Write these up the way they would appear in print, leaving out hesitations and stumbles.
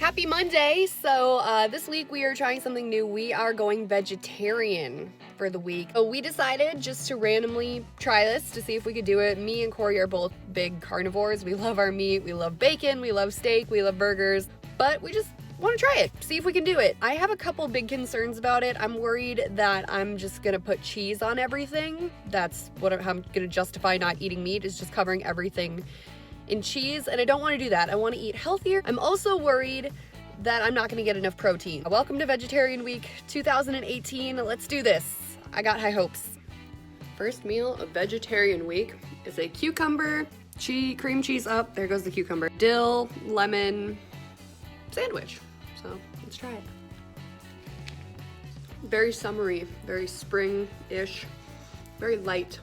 Happy Monday! So this week we are trying something new. We are going vegetarian for the week. So we decided just to randomly try this to see if we could do it. Me and Corey are both big carnivores. We love our meat, we love bacon, we love steak, we love burgers, but we just want to try it, see if we can do it. I have a couple big concerns about it. I'm worried that I'm just gonna put cheese on everything. That's what I'm gonna justify not eating meat, is just covering everything in cheese, and I don't want to do that. I want to eat healthier. I'm also worried that I'm not going to get enough protein. Welcome to Vegetarian Week 2018. Let's do this. I got high hopes. First meal of Vegetarian Week is a cucumber, cream cheese up, there goes the cucumber, dill, lemon sandwich. So let's try it. Very summery, very spring-ish, very light.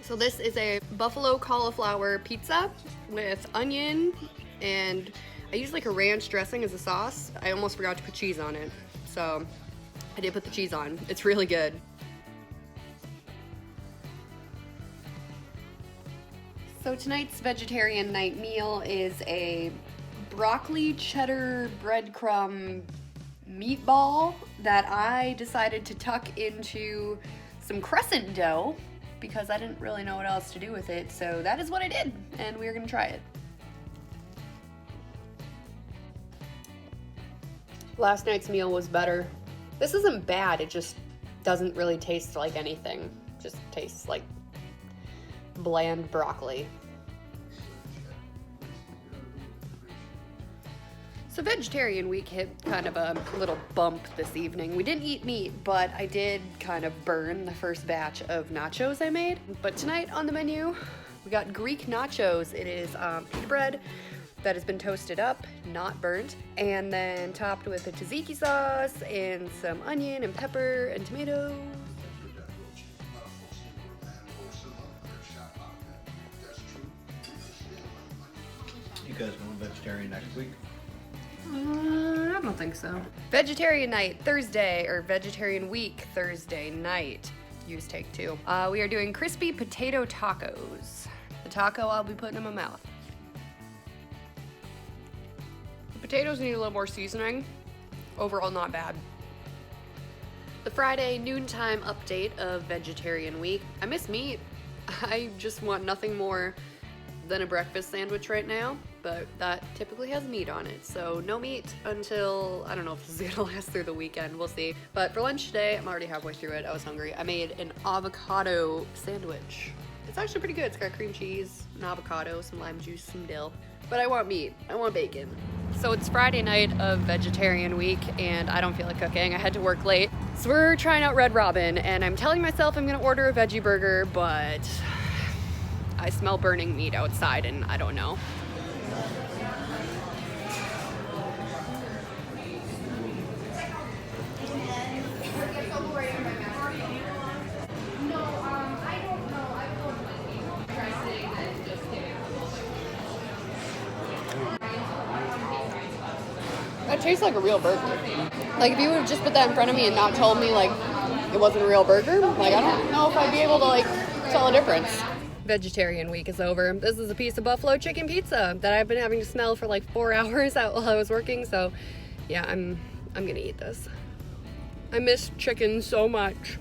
So this is a buffalo cauliflower pizza with onion, and I use like a ranch dressing as a sauce. I almost forgot to put cheese on it, so I did put the cheese on. It's really good. So tonight's vegetarian night meal is a broccoli cheddar breadcrumb meatball that I decided to tuck into some crescent dough because I didn't really know what else to do with it. So that is what I did, and we're gonna try it. Last night's meal was better. This isn't bad, it just doesn't really taste like anything. It just tastes like bland broccoli. So Vegetarian Week hit kind of a little bump this evening. We didn't eat meat, but I did kind of burn the first batch of nachos I made. But tonight on the menu, we got Greek nachos. It is pita bread that has been toasted up, not burnt, and then topped with a tzatziki sauce and some onion and pepper and tomatoes. You guys going vegetarian next week? I don't think so. Vegetarian night Thursday, or Vegetarian Week Thursday night. Use take two. We are doing crispy potato tacos. The taco I'll be putting in my mouth. The potatoes need a little more seasoning. Overall, not bad. The Friday noontime update of Vegetarian Week. I miss meat. I just want nothing more than a breakfast sandwich right now, but that typically has meat on it. So no meat until, I don't know if this is gonna last through the weekend, we'll see. But for lunch today, I'm already halfway through it, I was hungry. I made an avocado sandwich. It's actually pretty good. It's got cream cheese, an avocado, some lime juice, some dill. But I want meat, I want bacon. So it's Friday night of Vegetarian Week and I don't feel like cooking. I had to work late. So we're trying out Red Robin and I'm telling myself I'm gonna order a veggie burger, but I smell burning meat outside and I don't know. That tastes like a real burger. Like if you would have just put that in front of me and not told me like it wasn't a real burger, like I don't know if I'd be able to like tell a difference. Vegetarian Week is over. This is a piece of buffalo chicken pizza that I've been having to smell for like 4 hours out while I was working, so yeah, I'm gonna eat this. I miss chicken so much.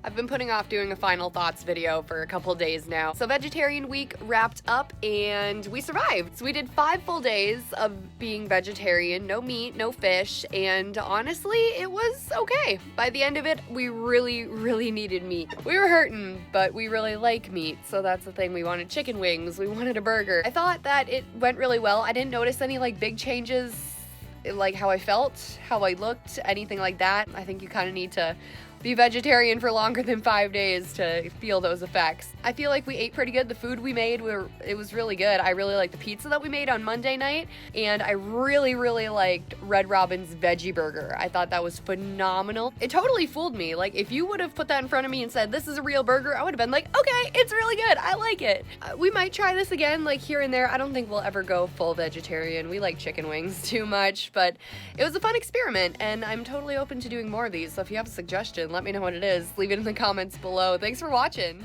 I've been putting off doing a final thoughts video for a couple days now. So Vegetarian Week wrapped up and we survived. So we did 5 full days of being vegetarian, no meat, no fish, and honestly, it was okay. By the end of it, we really needed meat. We were hurting, but we really like meat, so that's the thing. We wanted chicken wings, we wanted a burger. I thought that it went really well. I didn't notice any like big changes, like how I felt, how I looked, anything like that. I think you kind of need to be vegetarian for longer than 5 days to feel those effects. I feel like we ate pretty good. The food we made, it was really good. I really liked the pizza that we made on Monday night, and I really liked Red Robin's veggie burger. I thought that was phenomenal. It totally fooled me. Like if you would have put that in front of me and said this is a real burger, I would have been like, okay, it's really good. I like it. We might try this again, like here and there. I don't think we'll ever go full vegetarian. We like chicken wings too much, but it was a fun experiment, and I'm totally open to doing more of these. So if you have a suggestion, let me know what it is. Leave it in the comments below. Thanks for watching.